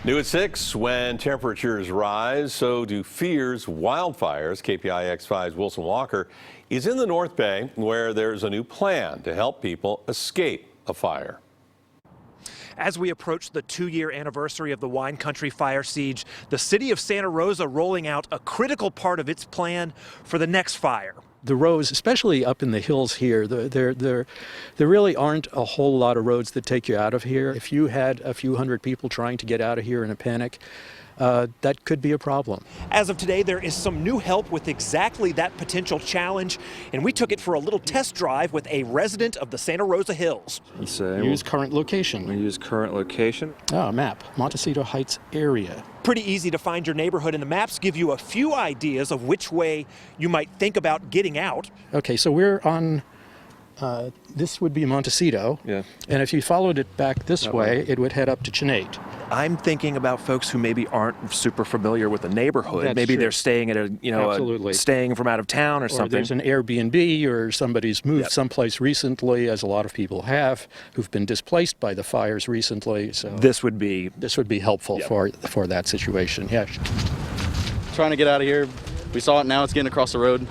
New at 6, when temperatures rise, so do fears wildfires. KPIX 5's Wilson Walker is in the North Bay, where there's a new plan to help people escape a fire. As we approach the 2-year anniversary of the wine country fire siege, the city of Santa Rosa rolling out a critical part of its plan for the next fire. The roads, especially up in the hills here, there really aren't a whole lot of roads that take you out of here. If you had a few hundred people trying to get out of here in a panic, that could be a problem. As of today, there is some new help with exactly that potential challenge, and we took it for a little test drive with a resident of the Santa Rosa Hills. You say Use current location. we use current location. Map, Montecito Heights area. Pretty easy to find your neighborhood, and the maps give you a few ideas of which way you might think about getting out. Okay, so we're on, this would be Montecito. Yeah. And if you followed it back this way, it would head up to Chenate. I'm thinking about folks who maybe aren't super familiar with the neighborhood. That's maybe true. they're staying at Absolutely. staying from out of town or something. There's an Airbnb, or somebody's moved someplace recently, as a lot of people have, who've been displaced by the fires recently. So This would be helpful for that situation. Yeah. Trying to get out of here. We saw it, now it's getting across the road.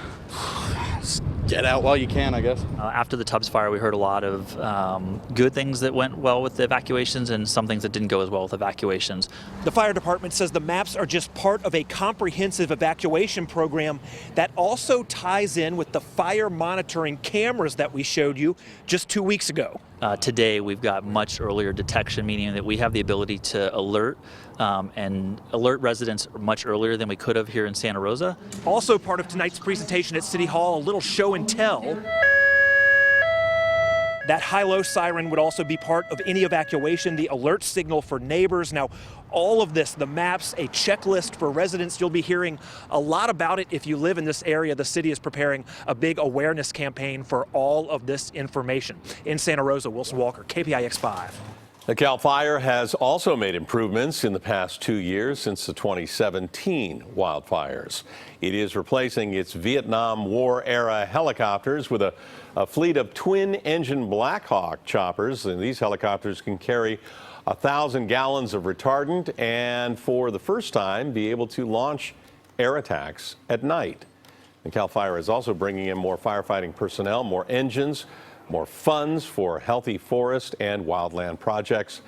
Just get out while you can, I guess. After the Tubbs fire, we heard a lot of good things that went well with the evacuations and some things that didn't go as well with evacuations. The fire department says the maps are just part of a comprehensive evacuation program that also ties in with the fire monitoring cameras that we showed you just 2 weeks ago. Today, we've got much earlier detection, meaning that we have the ability to alert residents much earlier than we could have here in Santa Rosa. Also part of tonight's presentation at City Hall, a little show and tell. That high-low siren would also be part of any evacuation, the alert signal for neighbors. Now, all of this, the maps, a checklist for residents, you'll be hearing a lot about it if you live in this area. The city is preparing a big awareness campaign for all of this information. In Santa Rosa, Wilson Walker, KPIX 5. The Cal Fire has also made improvements in the past 2 years since the 2017 wildfires. It is replacing its Vietnam War-era helicopters with a fleet of twin-engine Black Hawk choppers, and these helicopters can carry 1,000 gallons of retardant and, for the first time, be able to launch air attacks at night. The Cal Fire is also bringing in more firefighting personnel, more engines, more funds for healthy forest and wildland projects.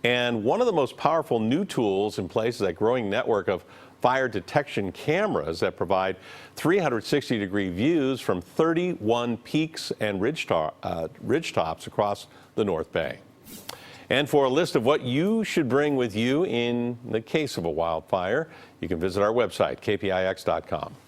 And one of the most powerful new tools in place is a growing network of fire detection cameras that provide 360-degree views from 31 peaks and ridgetops across the North Bay. And for a list of what you should bring with you in the case of a wildfire, you can visit our website, kpix.com.